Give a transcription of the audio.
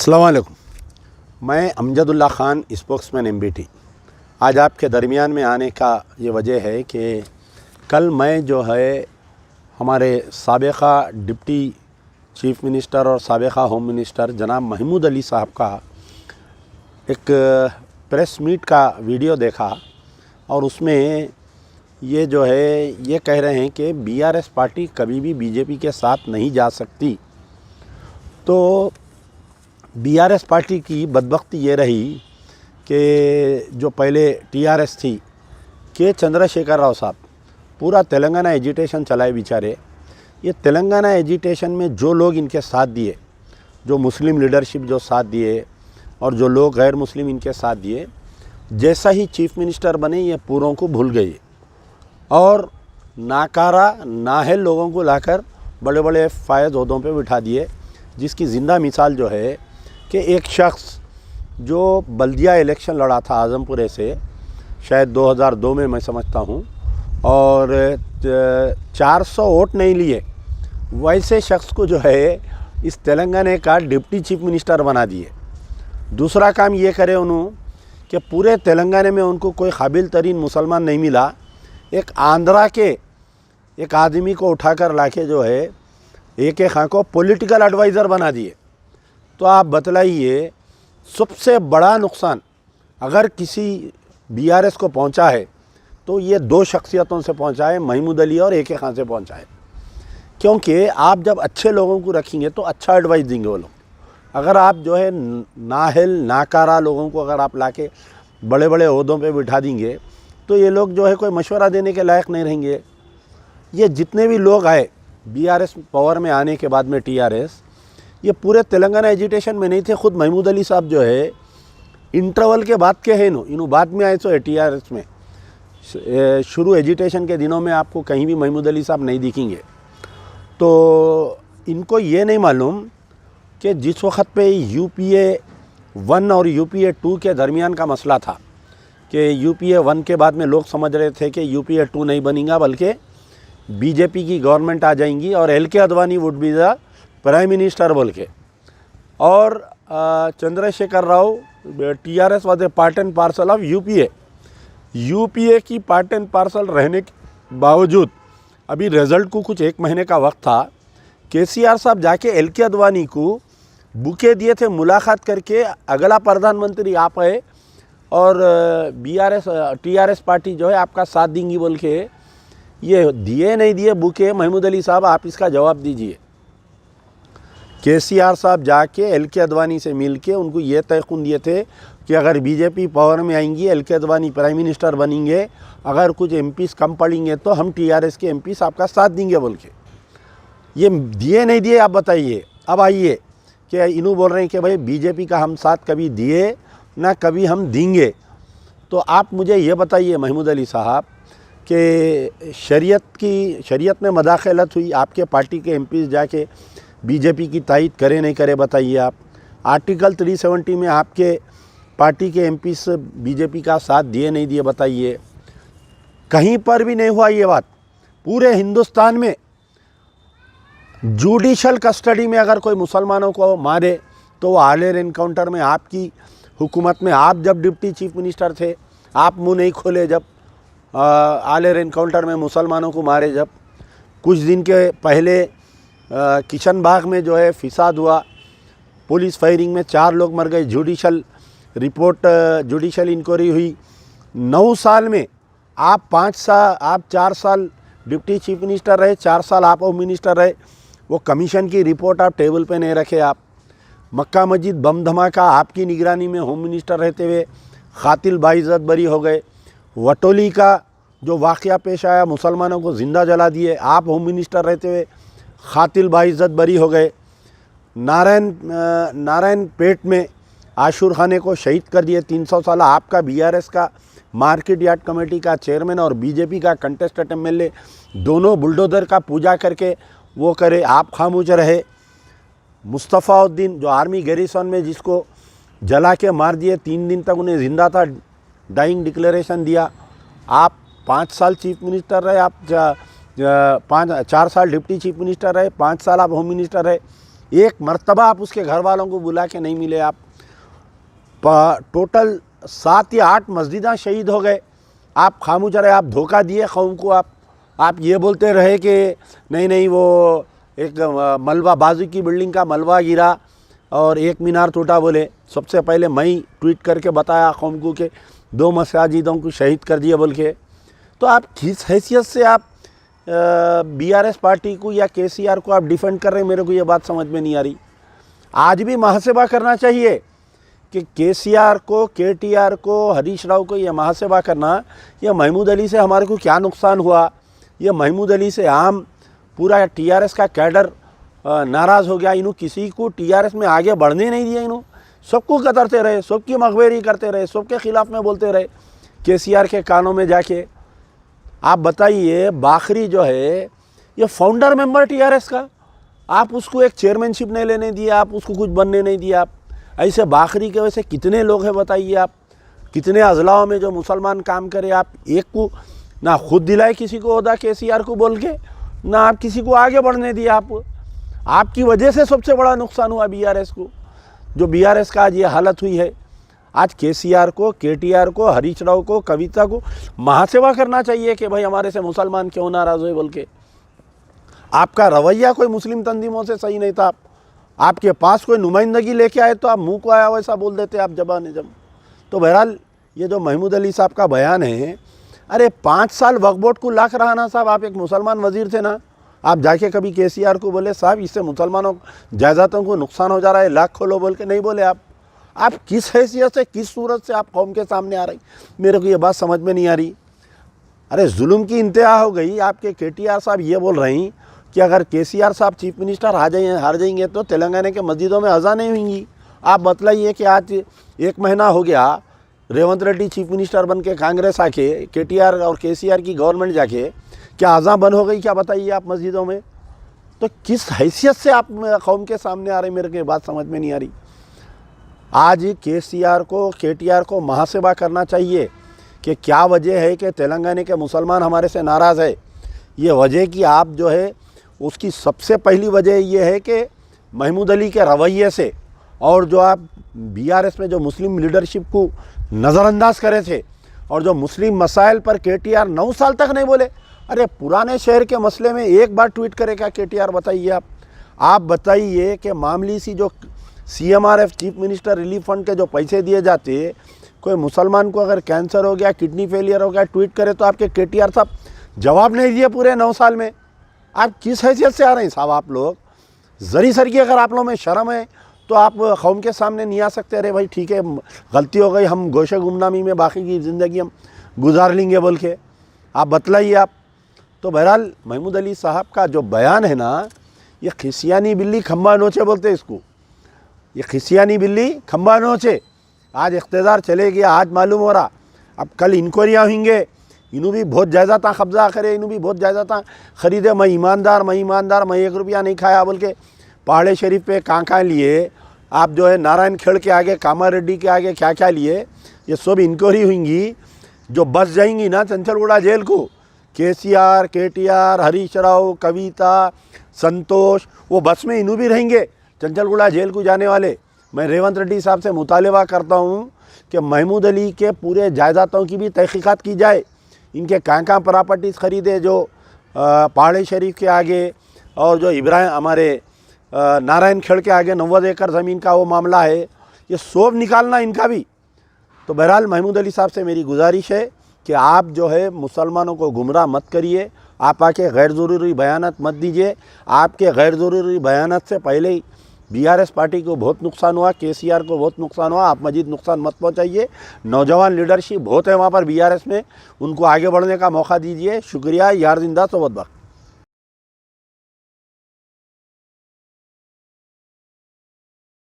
अस्सलाम वालेकुम। मैं अमजदुल्ला ख़ान, स्पोक्समैन MBT। आज आपके दरमियान में आने का ये वजह है कि कल मैं जो है हमारे साबिक़ा डिप्टी चीफ़ मिनिस्टर और साबिक़ा होम मिनिस्टर जनाब महमूद अली साहब का एक प्रेस मीट का वीडियो देखा और उसमें ये जो है ये कह रहे हैं कि BRS पार्टी कभी भी BJP के साथ नहीं जा सकती। तो BRS पार्टी की बदबख्ती ये रही कि जो पहले TRS थी के चंद्रशेखर राव साहब पूरा तेलंगाना एजिटेशन चलाए बेचारे। ये तेलंगाना एजिटेशन में जो लोग इनके साथ दिए, जो मुस्लिम लीडरशिप जो साथ दिए और जो लोग गैर मुस्लिम इनके साथ दिए, जैसा ही चीफ़ मिनिस्टर बने ये पूरों को भूल गए और नाकारा नाहल लोगों को लाकर बड़े बड़े फायद ओहदों पे बिठा दिए। जिसकी ज़िंदा मिसाल जो है कि एक शख्स जो बल्दिया इलेक्शन लड़ा था आज़मपुरे से, शायद 2002 में मैं समझता हूँ, और 400 वोट नहीं लिए, वैसे शख्स को जो है इस तेलंगाना का डिप्टी चीफ मिनिस्टर बना दिए। दूसरा काम ये करे उन्होंने कि पूरे तेलंगाना में उनको कोई काबिल तरीन मुसलमान नहीं मिला, एक आंध्रा के एक आदमी को उठाकर लाके जो है AK खां को पॉलिटिकल एडवाइज़र बना दिए। तो आप बतलाइए, सबसे बड़ा नुकसान अगर किसी BRS को पहुंचा है तो ये दो शख्सियतों से पहुंचा है, महमूद अली और AK खां से पहुंचा है। क्योंकि आप जब अच्छे लोगों को रखेंगे तो अच्छा एडवाइस देंगे वो लोग। अगर आप जो है नाहल नाकारा लोगों को अगर आप लाके बड़े बड़े ओहदों पे बिठा देंगे तो ये लोग जो है कोई मशवरा देने के लायक नहीं रहेंगे। ये जितने भी लोग आए BRS पावर में आने के बाद में TRS, ये पूरे तेलंगाना एजिटेशन में नहीं थे। ख़ुद महमूद अली साहब जो है इंटरवल के बाद के हैं इन्हों बाद में आए। तो TRS में शुरू एजिटेशन के दिनों में आपको कहीं भी महमूद अली साहब नहीं दिखेंगे। तो इनको ये नहीं मालूम कि जिस वक्त पे UPA 1 और UPA 2 के दरमियान का मसला था कि UPA 1 के बाद में लोग समझ रहे थे कि UPA 2 नहीं बनेगा बल्कि BJP की गवर्नमेंट आ जाएंगी और LK Advani would be the prime minister बोल के। और Chandrashekhar Rao TRS was a part and parcel of UPA की पार्ट एंड पार्सल रहने के बावजूद अभी रिज़ल्ट को कुछ 1 महीने का वक्त था। KCR साहब जाके LK अडवाणी को बुके दिए थे, मुलाकात करके अगला प्रधानमंत्री आप है और TRS पार्टी जो है आपका साथ देंगी बोल के। ये दिए नहीं दिए बुके, महमूद अली साहब आप इसका जवाब दीजिए। KCR साहब जाके LK अडवाणी से मिल के उनको ये तयक़ुन दिए थे कि अगर BJP पावर में आएंगी LK अडवाणी प्राइम मिनिस्टर बनेंगे, अगर कुछ MPs कम पड़ेंगे तो हम TRS के MPs आपका साथ देंगे बोल के। ये दिए नहीं दिए आप बताइए। अब आइए कि इन्हों बोल रहे हैं कि भाई BJP का हम साथ कभी दिए ना कभी हम देंगे। तो आप मुझे ये बताइए महमूद अली साहब कि शरीयत में मदाखलत हुई, आपके पार्टी के MPs जाके BJP की तायद करे नहीं करे बताइए आप। आर्टिकल 370 में आपके पार्टी के MPs BJP का साथ दिए नहीं दिए बताइए। कहीं पर भी नहीं हुआ ये बात। पूरे हिंदुस्तान में जुडिशल कस्टडी में अगर कोई मुसलमानों को मारे तो वो आलेर एनकाउंटर में आपकी हुकूमत में, आप जब डिप्टी चीफ मिनिस्टर थे आप मुँह नहीं खोले जब आलेर एनकाउंटर में मुसलमानों को मारे। जब कुछ दिन के पहले किशन बाग में जो है फिसाद हुआ, पुलिस फायरिंग में 4 लोग मर गए, जुडिशल इंक्वायरी हुई। 9 साल में आप 4 साल डिप्टी चीफ मिनिस्टर रहे, 4 साल आप होम मिनिस्टर रहे। वो कमीशन की रिपोर्ट आप टेबल पे नहीं रखे। आप मक्का मस्जिद बम धमाका आपकी निगरानी में होम मिनिस्टर रहते हुए कातिल बाइज्जत बरी हो गए। वटोली का जो वाक़या पेश आया, मुसलमानों को ज़िंदा जला दिए, आप होम मिनिस्टर रहते हुए कातिल बाइज्जत बरी हो गए। नारायण पेट में आशूर खाने को शहीद कर दिए 300 साल। आपका BRS का मार्केट यार्ड कमेटी का चेयरमैन और BJP का कंटेस्टेड MLA दोनों बुलडोज़र का पूजा करके वो करे, आप खामोश रहे। मुस्तफ़ाउद्दीन जो आर्मी गैरिसन में जिसको जला के मार दिए, 3 दिन तक उन्हें ज़िंदा था, डाइंग डिक्लेरेशन दिया। आप 5 साल चीफ मिनिस्टर रहे, आप 4 साल डिप्टी चीफ मिनिस्टर रहे, 5 साल आप होम मिनिस्टर रहे। एक मर्तबा आप उसके घर वालों को बुला के नहीं मिले आप। टोटल 7 या 8 मस्जिदां शहीद हो गए, आप खामोश रहे, आप धोखा दिए कौम को। आप ये बोलते रहे कि नहीं नहीं वो एक मलबा, बाजू की बिल्डिंग का मलबा गिरा और एक मीनार टूटा। बोले सबसे पहले मैं ही ट्वीट करके बताया कौम को कि 2 मसाजिदों को शहीद कर दिया बोल के। तो आप किस हैसियत से आप बीआरएस पार्टी को या केसीआर को आप डिफेंड कर रहे हैं, मेरे को ये बात समझ में नहीं आ रही। आज भी मुहासेबा करना चाहिए कि केसीआर को, केटीआर को, हरीश राव को ये मुहासेबा करना, ये महमूद अली से हमारे को क्या नुकसान हुआ, ये महमूद अली से आम पूरा टीआरएस का कैडर नाराज़ हो गया। इन्हों किसी को टीआरएस में आगे बढ़ने नहीं दिया, इन्हों सबको कतरते रहे, सबकी मखबेरी करते रहे, सबके खिलाफ में बोलते रहे केसीआर के कानों में जाके। आप बताइए बाखरी जो है ये फाउंडर मेंबर टीआरएस का, आप उसको एक चेयरमैनशिप नहीं लेने दिया, आप उसको कुछ बनने नहीं दिया। आप ऐसे बाखरी के वजह से कितने लोग हैं बताइए, आप कितने अजलाओं में जो मुसलमान काम करे, आप एक को ना खुद दिलाए किसी को ओहदा केसीआर को बोल के, ना आप किसी को आगे बढ़ने दिया। आपकी वजह से सबसे बड़ा नुकसान हुआ बीआरएस को, जो बीआरएस का आज ये हालत हुई है। आज केसीआर को, केटीआर को, हरीश राव को, कविता को मुहासेबा करना चाहिए कि भाई हमारे से मुसलमान क्यों नाराज़ हुए बोल के। आपका रवैया कोई मुस्लिम तंजीमों से सही नहीं था। आपके पास कोई नुमाइंदगी लेके आए तो आप मुंह को आया वैसा बोल देते आप जबान जब। तो बहरहाल ये जो महमूद अली साहब का बयान है, अरे 5 साल वक्फ बोर्ड को लाख रहाना साहब, आप एक मुसलमान वजीर थे ना, आप जाके कभी केसीआर को बोले साहब इससे मुसलमानों जायदादों को नुकसान हो जा रहा है, लाख खोलो बोल के नहीं बोले आप किस हैसियत से, किस सूरत से आप कौम के सामने आ रही, मेरे को ये बात समझ में नहीं आ रही। अरे जुल्म की इंतहा हो गई। आपके केटीआर साहब ये बोल रहे हैं कि अगर केसीआर साहब चीफ मिनिस्टर हार जाएंगे तो तेलंगाना के मस्जिदों में अज़ान नहीं होंगी। आप बतलाइए कि आज 1 महीना हो गया रेवंत रेड्डी चीफ मिनिस्टर बन के कांग्रेस आके केटीआर और केसीआर की गवर्नमेंट जाके, क्या अज़ान बंद हो गई क्या बताइए आप मस्जिदों में? तो किस हैसियत से आप कौम के सामने आ रहे, मेरे को बात समझ में नहीं आ रही। आज केसीआर को, केटीआर को मुहासेबा करना चाहिए कि क्या वजह है कि तेलंगाना के मुसलमान हमारे से नाराज़ है। ये वजह कि आप जो है उसकी सबसे पहली वजह ये है कि महमूद अली के रवैये से, और जो आप बीआरएस में जो मुस्लिम लीडरशिप को नज़रअंदाज करे थे, और जो मुस्लिम मसाइल पर केटीआर 9 साल तक नहीं बोले। अरे पुराने शहर के मसले में एक बार ट्वीट करेगा केटीआर, बताइए आप बताइए कि मामूली सी जो CMRF chief minister relief fund के जो पैसे दिए जाते, कोई मुसलमान को अगर कैंसर हो गया, किडनी फेलियर हो गया, ट्वीट करे तो आपके केटीआर साहब जवाब नहीं दिए पूरे 9 साल में। आप किस हैसियत से आ रहे हैं साहब? आप लोग जरी सर की अगर आप लोगों में शर्म है तो आप कौम के सामने नहीं आ सकते। अरे भाई ठीक है गलती हो गई, हम गोशे गुमनामी में बाकी की ज़िंदगी हम गुजार लेंगे बोल के आप बतलाइए आप। तो बहरहाल महमूद अली साहब का जो बयान है ना, ये खिसियानी बिल्ली खम्बा नोचे बोलते हैं इसको, ये खिसियानी बिल्ली खम्बा नोचे। आज इख्तिदार चले गया, आज मालूम हो रहा, अब कल इंक्वायरियाँ होंगे, इन्हों भी बहुत जायदाद कब्जा करे, इन्हों भी बहुत जायदाद ख़रीदे, मैं ईमानदार, मैं 1 रुपया नहीं खाया बोल के पहाड़े शरीफ पे कहाँ लिए, आप जो है नारायण खेड़ के आगे, कामारेड्डी के आगे क्या क्या लिए, ये सब इंक्वायरी होंगी। जो बस जाएंगी ना चंचलगुड़ा जेल को, केसीआर, केटीआर, हरीश राव, कविता, संतोष, वो बस में इन्हों भी रहेंगे चंचलगुड़ा जेल को जाने वाले। मैं रेवंत रेड्डी साहब से मुतालबा करता हूँ कि महमूद अली के पूरे जायदादों की भी तहकीकात की जाए, इनके कहाँ प्रॉपर्टीज़ ख़रीदे जो पहाड़ी शरीफ के आगे, और जो इब्राहिम हमारे नारायण खेड़ के आगे 90 एकड़ ज़मीन का वो मामला है, ये सब निकालना इनका भी। तो बहरहाल महमूद अली साहब से मेरी गुजारिश है कि आप जो है मुसलमानों को गुमराह मत करिए, आप आके गैर ज़रूरी बयानात मत दीजिए। आपके गैर ज़रूरी बयानात से पहले ही बीआरएस पार्टी को बहुत नुकसान हुआ, केसीआर को बहुत नुकसान हुआ, आप मजीद नुकसान मत पहुंचाइए। नौजवान लीडरशिप बहुत है वहाँ पर बीआरएस में, उनको आगे बढ़ने का मौका दीजिए। शुक्रिया, यार जिंदा सोबत बख्त।